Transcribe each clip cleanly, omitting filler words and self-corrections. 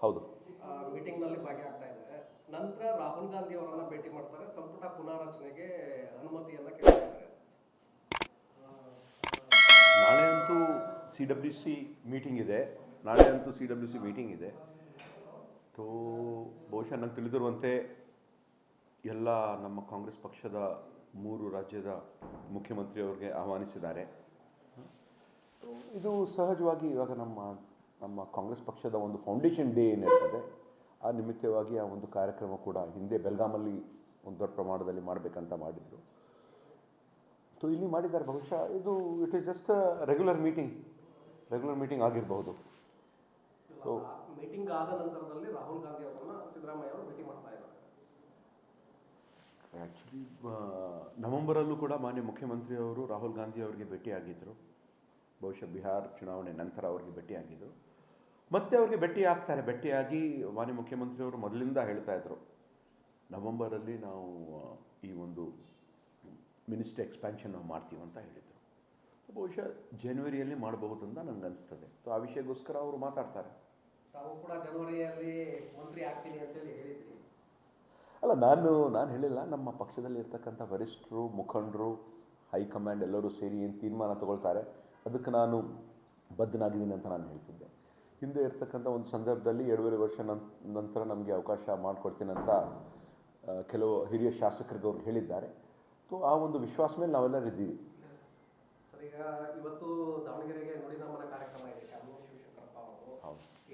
ಹೌದು. ಮೀಟಿಂಗ್ನಲ್ಲಿ ಭಾಗಿಯಾಗ್ತಾ ಇದ್ದಾರೆ. ನಂತರ ರಾಹುಲ್ ಗಾಂಧಿ ಅವರನ್ನ ಭೇಟಿ ಮಾಡ್ತಾರೆ, ಸಂಪುಟ ಪುನಾರಚನೆಗೆ ಅನುಮತಿಯನ್ನು ಕೇಳ್ತಾರೆ. ನಾಳೆ ಅಂತೂ CWC ಮೀಟಿಂಗ್ ಇದೆ. ತೋ ಬಹುಶಃ ನಂಗೆ ತಿಳಿದಿರುವಂತೆ ಎಲ್ಲ ನಮ್ಮ ಕಾಂಗ್ರೆಸ್ ಪಕ್ಷದ 3 ರಾಜ್ಯದ ಮುಖ್ಯಮಂತ್ರಿಯವರಿಗೆ ಆಹ್ವಾನಿಸಿದ್ದಾರೆ. ಇದು ಸಹಜವಾಗಿ ಇವಾಗ ನಮ್ಮ ಕಾಂಗ್ರೆಸ್ ಪಕ್ಷದ ಒಂದು ಫೌಂಡೇಶನ್ ಡೇ ಏನಿರ್ತದೆ ಆ ನಿಮಿತ್ತವಾಗಿ ಆ ಒಂದು ಕಾರ್ಯಕ್ರಮ ಕೂಡ ಹಿಂದೆ ಬೆಲ್ಗಾಮಲ್ಲಿ ಒಂದು ದೊಡ್ಡ ಪ್ರಮಾಣದಲ್ಲಿ ಮಾಡಬೇಕಂತ ಮಾಡಿದರು. ಸೊ ಇಲ್ಲಿ ಮಾಡಿದ್ದಾರೆ. ಬಹುಶಃ ಇದು it is just regular meeting ಆಗಿರಬಹುದು. ಸೊ ಮೀಟಿಂಗ್ ಆದ ನಂತರದಲ್ಲಿ ರಾಹುಲ್ ಗಾಂಧಿ ಅವರನ್ನು ಸಿದ್ದರಾಮಯ್ಯ ಅವರು ಭೇಟಿ ಮಾಡ್ತಾ ಇದ್ದಾರೆ. ಆ್ಯಕ್ಚುಲಿ ನವೆಂಬರಲ್ಲೂ ಕೂಡ ಮಾನ್ಯ ಮುಖ್ಯಮಂತ್ರಿಯವರು ರಾಹುಲ್ ಗಾಂಧಿ ಅವರಿಗೆ ಭೇಟಿಯಾಗಿದ್ದರು. ಬಹುಶಃ ಬಿಹಾರ್ ಚುನಾವಣೆ ನಂತರ ಅವರಿಗೆ ಭೇಟಿಯಾಗಿದ್ದರು. ಮತ್ತೆ ಅವರಿಗೆ ಭೇಟಿಯಾಗಿ ಮಾನ್ಯ ಮುಖ್ಯಮಂತ್ರಿಯವರು ಮೊದಲಿಂದ ಹೇಳ್ತಾ ಇದ್ರು, ನವೆಂಬರಲ್ಲಿ ನಾವು ಈ ಒಂದು ಮಿನಿಸ್ಟ್ರಿ ಎಕ್ಸ್ಪ್ಯಾನ್ಷನ್ ನಾವು ಮಾಡ್ತೀವಿ ಅಂತ ಹೇಳಿದರು. ಬಹುಶಃ ಜನವರಿಯಲ್ಲಿ ಮಾಡಬಹುದು ಅಂತ ನನಗೆ ಅನಿಸ್ತದೆ. ಸೊ ಆ ವಿಷಯಕ್ಕೋಸ್ಕರ ಅವರು ಮಾತಾಡ್ತಾರೆ. ತಾವು ಕೂಡ ಜನವರಿಯಲ್ಲಿ ಮಂತ್ರಿ ಆಗ್ತೀನಿ ಅಂತೇಳಿ ಹೇಳಿದ್ರಿ. ಅಲ್ಲ, ನಾನು ಹೇಳಿಲ್ಲ. ನಮ್ಮ ಪಕ್ಷದಲ್ಲಿ ಇರ್ತಕ್ಕಂಥ ವರಿಷ್ಠರು, ಮುಖಂಡರು, ಹೈಕಮಾಂಡ್ ಎಲ್ಲರೂ ಸೇರಿ ಏನು ತೀರ್ಮಾನ ತಗೊಳ್ತಾರೆ ಅದಕ್ಕೆ ನಾನು ಬದ್ಧನಾಗಿದ್ದೀನಿ ಅಂತ ನಾನು ಹೇಳ್ತಿದ್ದೆ. ಹಿಂದೆ ಇರ್ತಕ್ಕಂಥ ಒಂದು ಸಂದರ್ಭದಲ್ಲಿ 2.5 ವರ್ಷ ನಂತರ ನಮಗೆ ಅವಕಾಶ ಮಾಡಿಕೊಡ್ತೀನಿ ಅಂತ ಕೆಲವು ಹಿರಿಯ ಶಾಸಕರಿಗೆ ಅವ್ರು ಹೇಳಿದ್ದಾರೆ. ಸೊ ಆ ಒಂದು ವಿಶ್ವಾಸ ಮೇಲೆ ನಾವೆಲ್ಲರೂ ಇದ್ದೀವಿ. ಸರ್, ಈಗ ಇವತ್ತು ದಾವಣಗೆರೆಗೆ ನುಡಿನಮನ ಕಾರ್ಯಕ್ರಮ ಇದೆ. ಶಾಮನೂರು ಶಿವಶಂಕರಪ್ಪ ಅವರು,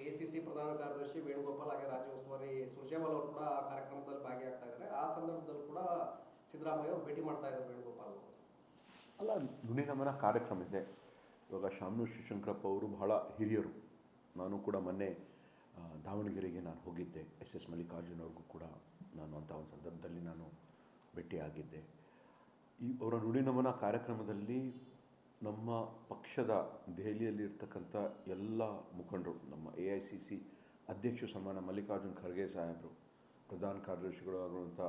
ACC ಪ್ರಧಾನ ಕಾರ್ಯದರ್ಶಿ ವೇಣುಗೋಪಾಲ್ ಹಾಗೆ ರಾಜ್ಯ ಉಸ್ತುವಾರಿ ಸುರ್ಜೇವಾಲ ಅವರು ಕೂಡ ಆ ಕಾರ್ಯಕ್ರಮದಲ್ಲಿ ಭಾಗಿಯಾಗ್ತಾ ಇದ್ದಾರೆ. ಆ ಸಂದರ್ಭದಲ್ಲಿ ಕೂಡ ಸಿದ್ದರಾಮಯ್ಯ ಅವರು ಭೇಟಿ ಮಾಡ್ತಾ ಇದ್ದಾರೆ ವೇಣುಗೋಪಾಲ್ ಅವರು. ಅಲ್ಲ, ನುಡಿನಮನ ಕಾರ್ಯಕ್ರಮ ಇದೆ. ಇವಾಗ ಶಾಮನೂರು ಶಿವಶಂಕರಪ್ಪ ಅವರು ಬಹಳ ಹಿರಿಯರು. ನಾನು ಕೂಡ ಮೊನ್ನೆ ದಾವಣಗೆರೆಗೆ ನಾನು ಹೋಗಿದ್ದೆ. SS ಮಲ್ಲಿಕಾರ್ಜುನ್ ಅವ್ರಿಗೂ ಕೂಡ ನಾನು ಅಂಥ ಒಂದು ಸಂದರ್ಭದಲ್ಲಿ ನಾನು ಭೇಟಿಯಾಗಿದ್ದೆ. ಅವರ ನುಡಿನಮನ ಕಾರ್ಯಕ್ರಮದಲ್ಲಿ ನಮ್ಮ ಪಕ್ಷದ ದೆಹಲಿಯಲ್ಲಿ ಇರ್ತಕ್ಕಂಥ ಎಲ್ಲ ಮುಖಂಡರು, ನಮ್ಮ AICC ಅಧ್ಯಕ್ಷರು ಸನ್ಮಾನ ಮಲ್ಲಿಕಾರ್ಜುನ್ ಖರ್ಗೆ ಸಾಹೇಬರು, ಪ್ರಧಾನ ಕಾರ್ಯದರ್ಶಿಗಳು ಆಗಿರುವಂಥ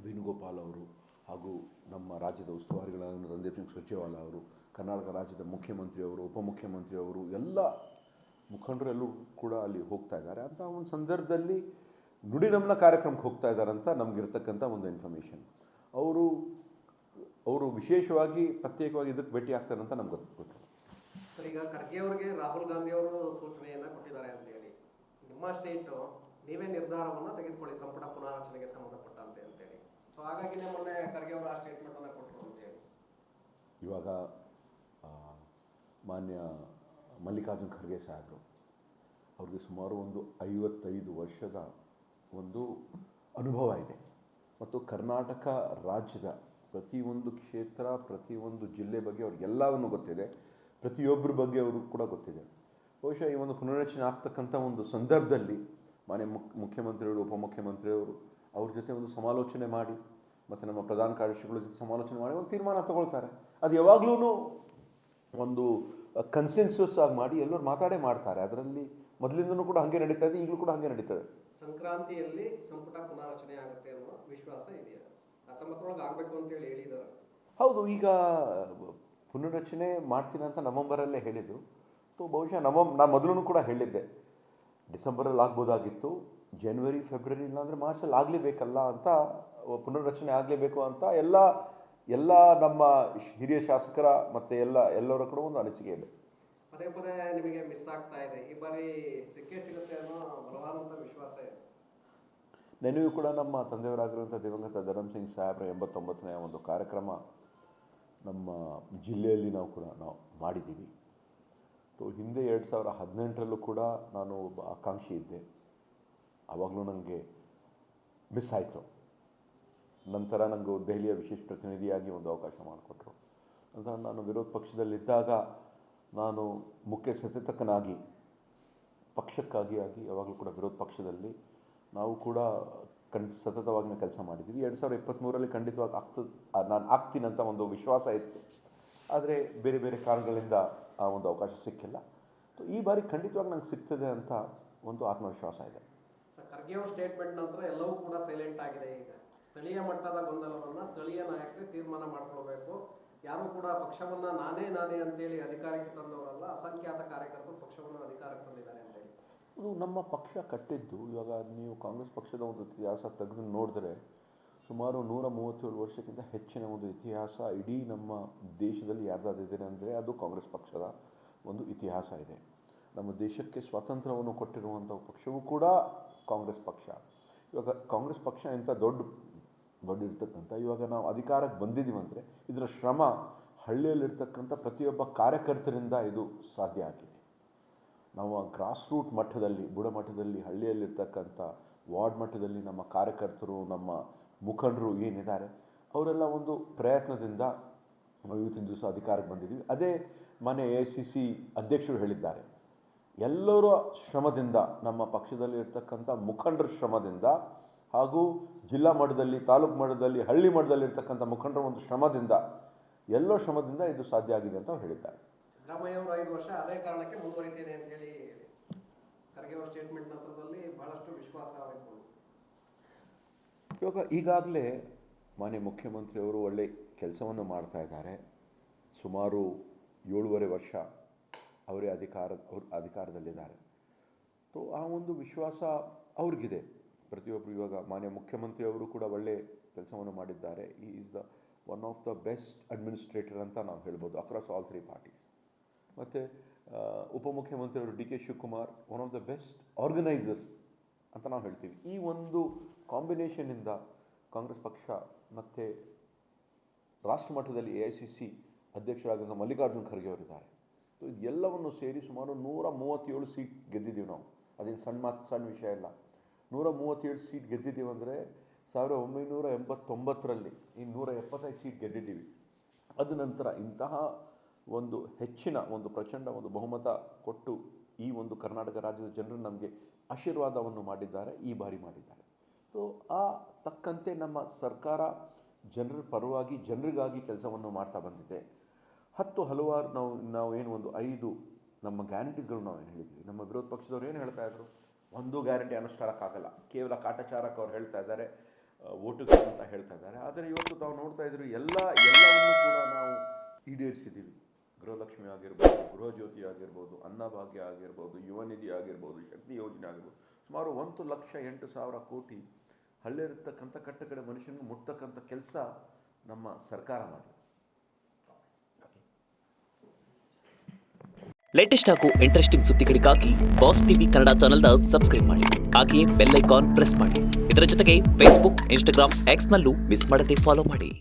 ವೇಣುಗೋಪಾಲ್ ಅವರು, ಹಾಗೂ ನಮ್ಮ ರಾಜ್ಯದ ಉಸ್ತುವಾರಿಗಳಾದ ರಣದೀಪ್ ಸಿಂಗ್ ಸುರ್ಜೇವಾಲ ಅವರು, ಕರ್ನಾಟಕ ರಾಜ್ಯದ ಮುಖ್ಯಮಂತ್ರಿಯವರು, ಉಪಮುಖ್ಯಮಂತ್ರಿಯವರು, ಎಲ್ಲ ಮುಖಂಡರೆಲ್ಲೂ ಕೂಡ ಅಲ್ಲಿ ಹೋಗ್ತಾ ಇದ್ದಾರೆ. ಅಂತ ಒಂದು ಸಂದರ್ಭದಲ್ಲಿ ನುಡಿನಮನ ಕಾರ್ಯಕ್ರಮಕ್ಕೆ ಹೋಗ್ತಾ ಇದ್ದಾರೆ ಅಂತ ನಮಗಿರ್ತಕ್ಕಂಥ ಒಂದು ಇನ್ಫಾರ್ಮೇಷನ್. ಅವರು ವಿಶೇಷವಾಗಿ ಪ್ರತ್ಯೇಕವಾಗಿ ಇದಕ್ಕೆ ಭೇಟಿ ಆಗ್ತಾರೆ ಅಂತ ನಮ್ಗೆ ಗೊತ್ತು. ಸರ್, ಈಗ ಖರ್ಗೆ ಅವರಿಗೆ ರಾಹುಲ್ ಗಾಂಧಿ ಅವರು ಸೂಚನೆಯನ್ನು ಕೊಟ್ಟಿದ್ದಾರೆ ಅಂತೇಳಿ, ನಿಮ್ಮ ಸ್ಟೇಟು ನೀವೇ ನಿರ್ಧಾರವನ್ನು ತೆಗೆದುಕೊಳ್ಳಿ ಸಂಪುಟ ಪುನಾರಚನೆಗೆ ಸಂಬಂಧಪಟ್ಟಂತೆ ಅಂತೇಳಿ. ಸೊ ಹಾಗಾಗಿ ಮೊನ್ನೆ ಖರ್ಗೆ ಅವರು ಆ ಸ್ಟೇಟ್ಮೆಂಟನ್ನು ಕೊಟ್ಟರು ಅಂತೇಳಿ. ಇವಾಗ ಮಾನ್ಯ ಮಲ್ಲಿಕಾರ್ಜುನ್ ಖರ್ಗೆ ಸಾಹೇಬರು ಅವ್ರಿಗೆ ಸುಮಾರು ಒಂದು 55 ವರ್ಷದ ಒಂದು ಅನುಭವ ಇದೆ. ಮತ್ತು ಕರ್ನಾಟಕ ರಾಜ್ಯದ ಪ್ರತಿಯೊಂದು ಕ್ಷೇತ್ರ, ಪ್ರತಿಯೊಂದು ಜಿಲ್ಲೆ ಬಗ್ಗೆ ಅವ್ರಿಗೆಲ್ಲವನ್ನು ಗೊತ್ತಿದೆ. ಪ್ರತಿಯೊಬ್ಬರ ಬಗ್ಗೆ ಅವರು ಕೂಡ ಗೊತ್ತಿದೆ. ಬಹುಶಃ ಈ ಒಂದು ಪುನರ್ರಚನೆ ಆಗ್ತಕ್ಕಂಥ ಒಂದು ಸಂದರ್ಭದಲ್ಲಿ ಮಾನ್ಯ ಮುಖ್ಯಮಂತ್ರಿಯವರು, ಉಪಮುಖ್ಯಮಂತ್ರಿಯವರು ಅವ್ರ ಜೊತೆ ಒಂದು ಸಮಾಲೋಚನೆ ಮಾಡಿ, ಮತ್ತು ನಮ್ಮ ಪ್ರಧಾನ ಕಾರ್ಯದರ್ಶಿಗಳ ಜೊತೆ ಸಮಾಲೋಚನೆ ಮಾಡಿ ಒಂದು ತೀರ್ಮಾನ ತಗೊಳ್ತಾರೆ. ಅದು ಯಾವಾಗಲೂ ಒಂದು ಕನ್ಸೆನ್ಸಸ್ ಆಗಿ ಮಾಡಿ ಎಲ್ಲರೂ ಮಾತಾಡೇ ಮಾಡ್ತಾರೆ. ಅದರಲ್ಲಿ ಮೊದಲಿಂದನೂ ಕೂಡ ಹಾಗೆ ನಡೀತಾ ಇದೆ, ಈಗಲೂ ಕೂಡ ಹಾಗೆ ನಡೀತದೆ. ಸಂಕ್ರಾಂತಿಯಲ್ಲಿ ಸಂಪುಟ ಪುನಾರಚನೆ ಆಗುತ್ತೆ ಅನ್ನೋ ವಿಶ್ವಾಸ ಇದೆಯಾ? 19 ಆಗಬೇಕು ಅಂತೇಳಿ ಹೇಳಿದ್ದಾರೆ. ಹೌದು, ಈಗ ಪುನರ್ರಚನೆ ಮಾಡ್ತೀನಿ ಅಂತ ನವೆಂಬರಲ್ಲೇ ಹೇಳಿದರು. ಸೊ ಬಹುಶಃ ನಾನು ಮೊದಲು ಕೂಡ ಹೇಳಿದ್ದೆ, ಡಿಸೆಂಬರಲ್ಲಿ ಆಗ್ಬೋದಾಗಿತ್ತು, ಜನವರಿ, ಫೆಬ್ರವರಿ ಇಲ್ಲಾಂದರೆ ಮಾರ್ಚಲ್ಲಿ ಆಗಲೇಬೇಕಲ್ಲ ಅಂತ, ಪುನರ್ರಚನೆ ಆಗಲೇಬೇಕು ಅಂತ ಎಲ್ಲ ನಮ್ಮ ಹಿರಿಯ ಶಾಸಕರ ಮತ್ತು ಎಲ್ಲರ ಕೂಡ ಒಂದು ಅನಿಸಿಕೆ ಇದೆ. ಪದೇ ನಿಮಗೆ ಮಿಸ್ ಆಗ್ತಾ ಇದೆ, ಈ ಬಾರಿ ಸಿಗುತ್ತೆ ಅನ್ನೋ ಬಲವಾದಂಥ ವಿಶ್ವಾಸ ಇದೆ. ನೆನವೂ ಕೂಡ ನಮ್ಮ ತಂದೆಯವರಾಗಿರುವಂಥ ದಿವಂಗತ ಧರಮ್ ಸಿಂಗ್ ಸಾಹೇಬ್ರ 89ನೇ ಒಂದು ಕಾರ್ಯಕ್ರಮ ನಮ್ಮ ಜಿಲ್ಲೆಯಲ್ಲಿ ನಾವು ಮಾಡಿದ್ದೀವಿ. ಸೊ ಹಿಂದೆ 2018ರಲ್ಲೂ ಕೂಡ ನಾನು ಒಬ್ಬ ಆಕಾಂಕ್ಷಿ ಇದ್ದೆ. ಆವಾಗಲೂ ನನಗೆ ಮಿಸ್ ಆಯಿತು. ನಂತರ ನನಗೆ ದೆಹಲಿಯ ವಿಶೇಷ ಪ್ರತಿನಿಧಿಯಾಗಿ ಒಂದು ಅವಕಾಶ ಮಾಡಿಕೊಟ್ರು. ನಂತರ ನಾನು ವಿರೋಧ ಪಕ್ಷದಲ್ಲಿದ್ದಾಗ ನಾನು ಮುಖ್ಯ ಸಚೇತಕನಾಗಿ ಪಕ್ಷಕ್ಕಾಗಿ ಯಾವಾಗಲೂ ಕೂಡ ವಿರೋಧ ಪಕ್ಷದಲ್ಲಿ ನಾವು ಕೂಡ ಸತತವಾಗಿ ಕೆಲಸ ಮಾಡಿದ್ದೀವಿ. 2023ರಲ್ಲಿ ಖಂಡಿತವಾಗಿ ನಾನು ಆಗ್ತೀನಂತ ಒಂದು ವಿಶ್ವಾಸ ಇತ್ತು. ಆದರೆ ಬೇರೆ ಬೇರೆ ಕಾರಣಗಳಿಂದ ಆ ಒಂದು ಅವಕಾಶ ಸಿಕ್ಕಿಲ್ಲ. ಸೊ ಈ ಬಾರಿ ಖಂಡಿತವಾಗಿ ನಂಗೆ ಸಿಗ್ತದೆ ಅಂತ ಒಂದು ಆತ್ಮವಿಶ್ವಾಸ ಇದೆ. ಖರ್ಗೆ ಅವರ ಸ್ಟೇಟ್ಮೆಂಟ್ ನಂತರ ಎಲ್ಲವೂ ಕೂಡ ಸೈಲೆಂಟ್ ಆಗಿದೆ. ಈಗ ಸ್ಥಳೀಯ ಮಟ್ಟದ ಗೊಂದಲವನ್ನು ಸ್ಥಳೀಯ ನಾಯಕರೇ ತೀರ್ಮಾನ ಮಾಡ್ಕೊಳ್ಬೇಕು. ಯಾರು ಕೂಡ ಪಕ್ಷವನ್ನು ನಾನೇ ಅಂತೇಳಿ ಅಧಿಕಾರಕ್ಕೆ ತಂದವರಲ್ಲ, ಅಸಂಖ್ಯಾತ ಕಾರ್ಯಕರ್ತರು ಪಕ್ಷವನ್ನು ಅಧಿಕಾರಕ್ಕೆ ತಂದಿದ್ದಾರೆ ಅಂತೇಳಿ. ಅದು ನಮ್ಮ ಪಕ್ಷ ಕಟ್ಟಿದ್ದು. ಇವಾಗ ನೀವು ಕಾಂಗ್ರೆಸ್ ಪಕ್ಷದ ಒಂದು ಇತಿಹಾಸ ತೆಗೆದು ನೋಡಿದ್ರೆ ಸುಮಾರು 137 ವರ್ಷಕ್ಕಿಂತ ಹೆಚ್ಚಿನ ಒಂದು ಇತಿಹಾಸ ಇಡೀ ನಮ್ಮ ದೇಶದಲ್ಲಿ ಯಾರ್ದಾದಿದೆ ಅಂದರೆ ಅದು ಕಾಂಗ್ರೆಸ್ ಪಕ್ಷದ ಒಂದು ಇತಿಹಾಸ ಇದೆ. ನಮ್ಮ ದೇಶಕ್ಕೆ ಸ್ವಾತಂತ್ರ್ಯವನ್ನು ಕೊಟ್ಟಿರುವಂಥ ಪಕ್ಷವೂ ಕೂಡ ಕಾಂಗ್ರೆಸ್ ಪಕ್ಷ. ಇವಾಗ ಕಾಂಗ್ರೆಸ್ ಪಕ್ಷ ಇಂಥ ದೊಡ್ಡ ಇರ್ತಕ್ಕಂಥ ಇವಾಗ ನಾವು ಅಧಿಕಾರಕ್ಕೆ ಬಂದಿದ್ದೀವಿ ಅಂದರೆ ಇದರ ಶ್ರಮ ಹಳ್ಳಿಯಲ್ಲಿರ್ತಕ್ಕಂಥ ಪ್ರತಿಯೊಬ್ಬ ಕಾರ್ಯಕರ್ತರಿಂದ ಇದು ಸಾಧ್ಯ ಆಗಿದೆ. ನಾವು ಗ್ರಾಸ್ ರೂಟ್ ಮಟ್ಟದಲ್ಲಿ, ಬುಡಮಟ್ಟದಲ್ಲಿ, ಹಳ್ಳಿಯಲ್ಲಿರ್ತಕ್ಕಂಥ ವಾರ್ಡ್ ಮಟ್ಟದಲ್ಲಿ ನಮ್ಮ ಕಾರ್ಯಕರ್ತರು, ನಮ್ಮ ಮುಖಂಡರು ಏನಿದ್ದಾರೆ ಅವರೆಲ್ಲ ಒಂದು ಪ್ರಯತ್ನದಿಂದ ಇವತ್ತಿನ ದಿವಸ ಅಧಿಕಾರಕ್ಕೆ ಬಂದಿದ್ದೀವಿ. ಅದೇ ಮನೆ AICC ಅಧ್ಯಕ್ಷರು ಹೇಳಿದ್ದಾರೆ, ಎಲ್ಲರ ಶ್ರಮದಿಂದ, ನಮ್ಮ ಪಕ್ಷದಲ್ಲಿ ಇರ್ತಕ್ಕಂಥ ಮುಖಂಡರ ಶ್ರಮದಿಂದ ಹಾಗೂ ಜಿಲ್ಲಾ ಮಟ್ಟದಲ್ಲಿ, ತಾಲೂಕು ಮಟ್ಟದಲ್ಲಿ, ಹಳ್ಳಿ ಮಟ್ಟದಲ್ಲಿ ಇರ್ತಕ್ಕಂಥ ಮುಖಂಡರ ಒಂದು ಶ್ರಮದಿಂದ, ಎಲ್ಲೋ ಶ್ರಮದಿಂದ ಇದು ಸಾಧ್ಯ ಆಗಿದೆ ಅಂತ ಹೇಳಿದ್ದಾರೆ. ಸಿದ್ದರಾಮಯ್ಯ ಅವರು 5 ವರ್ಷ ಅದೇ ಕಾರಣಕ್ಕೆ ಮುಂದುವರಿತೇನೆ ಅಂತ ಹೇಳಿ ಖರ್ಗೆ ಅವರ ಸ್ಟೇಟ್ಮೆಂಟ್ ನಂತರದಲ್ಲಿ ಬಹಳಷ್ಟು ವಿಶ್ವಾಸ ವ್ಯಕ್ತವಾಗಿದೆ. ಇವಾಗ ಈಗಾಗಲೇ ಮಾನ್ಯ ಮುಖ್ಯಮಂತ್ರಿಯವರು ಒಳ್ಳೆ ಕೆಲಸವನ್ನು ಮಾಡ್ತಾ ಇದ್ದಾರೆ. ಸುಮಾರು 7.5 ವರ್ಷ ಅವರೇ ಅಧಿಕಾರದಲ್ಲಿದ್ದಾರೆ. ಸೊ ಆ ಒಂದು ವಿಶ್ವಾಸ ಅವ್ರಿಗಿದೆ ಪ್ರತಿಯೊಬ್ಬರು. ಇವಾಗ ಮಾನ್ಯ ಮುಖ್ಯಮಂತ್ರಿಯವರು ಕೂಡ ಒಳ್ಳೆ ಕೆಲಸವನ್ನು ಮಾಡಿದ್ದಾರೆ. ಈ is the one of the best administrator ಅಂತ ನಾವು ಹೇಳ್ಬೋದು ಅಕ್ರಾಸ್ ಆಲ್ 3 ಪಾರ್ಟೀಸ್. ಮತ್ತು ಉಪಮುಖ್ಯಮಂತ್ರಿಯವರು DK Shivakumar one of the best organisers ಅಂತ ನಾವು ಹೇಳ್ತೀವಿ. ಈ ಒಂದು ಕಾಂಬಿನೇಷನಿಂದ ಕಾಂಗ್ರೆಸ್ ಪಕ್ಷ ಮತ್ತು ರಾಷ್ಟ್ರ ಮಟ್ಟದಲ್ಲಿ AICC ಅಧ್ಯಕ್ಷರಾಗಿದ್ದ ಮಲ್ಲಿಕಾರ್ಜುನ್ ಖರ್ಗೆ ಅವರಿದ್ದಾರೆ. ಸೊ ಇದೆಲ್ಲವನ್ನು ಸೇರಿ ಸುಮಾರು 137 ಸೀಟ್ ಗೆದ್ದಿದ್ದೀವಿ ನಾವು. ಅದೇನು ಸಣ್ಣ ವಿಷಯ ಇಲ್ಲ. 137 ಸೀಟ್ ಗೆದ್ದಿದ್ದೀವಿ ಅಂದರೆ 1989ರಲ್ಲಿ ಈ 175 ಸೀಟ್ ಗೆದ್ದಿದ್ದೀವಿ. ಅದ ನಂತರ ಇಂತಹ ಒಂದು ಹೆಚ್ಚಿನ ಒಂದು ಪ್ರಚಂಡ ಒಂದು ಬಹುಮತ ಕೊಟ್ಟು ಈ ಒಂದು ಕರ್ನಾಟಕ ರಾಜ್ಯದ ಜನರು ನಮಗೆ ಆಶೀರ್ವಾದವನ್ನು ಮಾಡಿದ್ದಾರೆ, ಈ ಬಾರಿ ಮಾಡಿದ್ದಾರೆ. ಸೊ ಆ ತಕ್ಕಂತೆ ನಮ್ಮ ಸರ್ಕಾರ ಜನರ ಪರವಾಗಿ, ಜನರಿಗಾಗಿ ಕೆಲಸವನ್ನು ಮಾಡ್ತಾ ಬಂದಿದೆ. ಹಲವಾರು ನಾವು ಏನು ಒಂದು 5 ನಮ್ಮ ಗ್ಯಾರಂಟೀಸ್ಗಳು ನಾವು ಏನು ಹೇಳಿದ್ವಿ. ನಮ್ಮ ವಿರೋಧ ಪಕ್ಷದವ್ರು ಏನು ಹೇಳ್ತಾ ಇದ್ರು, ಒಂದು ಗ್ಯಾರಂಟಿ ಅನುಷ್ಠಾನಕ್ಕಾಗಲ್ಲ, ಕೇವಲ ಕಾಟಾಚಾರಕ್ಕೆ ಅವ್ರು ಹೇಳ್ತಾ ಇದ್ದಾರೆ, ಓಟುಗಳು ಅಂತ ಹೇಳ್ತಾ ಇದ್ದಾರೆ. ಆದರೆ ಇವತ್ತು ತಾವು ನೋಡ್ತಾ ಇದ್ರು ಎಲ್ಲವನ್ನೂ ಕೂಡ ನಾವು ಈಡೇರಿಸಿದ್ದೀವಿ. ಗೃಹಲಕ್ಷ್ಮಿ ಆಗಿರ್ಬೋದು, ಗೃಹ ಜ್ಯೋತಿ ಆಗಿರ್ಬೋದು, ಅನ್ನಭಾಗ್ಯ ಆಗಿರ್ಬೋದು, ಯುವ ನಿಧಿ ಆಗಿರ್ಬೋದು, ಶಕ್ತಿ ಯೋಜನೆ ಆಗಿರ್ಬೋದು, ಸುಮಾರು 1,08,000 ಕೋಟಿ ಹಳ್ಳಿಯಿರ್ತಕ್ಕಂಥ ಕಟ್ಟಕಡೆ ಮನುಷ್ಯನಿಗೆ ಮುಟ್ತಕ್ಕಂಥ ಕೆಲಸ ನಮ್ಮ ಸರ್ಕಾರ ಮಾಡಿದೆ. ಲೇಟೆಸ್ಟ್ ಹಾಗೂ ಇಂಟ್ರೆಸ್ಟಿಂಗ್ ಸುದ್ದಿಗಳಿಗಾಗಿ ಬಾಸ್ ಟಿವಿ ಕನ್ನಡ ಚಾನೆಲ್ನ ಸಬ್ಸ್ಕ್ರೈಬ್ ಮಾಡಿ. ಹಾಗೆಯೇ ಬೆಲ್ ಐಕಾನ್ ಪ್ರೆಸ್ ಮಾಡಿ. ಇದರ ಜೊತೆಗೆ ಫೇಸ್ಬುಕ್, ಇನ್ಸ್ಟಾಗ್ರಾಮ್, ಎಕ್ಸ್ನಲ್ಲೂ ಮಿಸ್ ಮಾಡದೆ ಫಾಲೋ ಮಾಡಿ.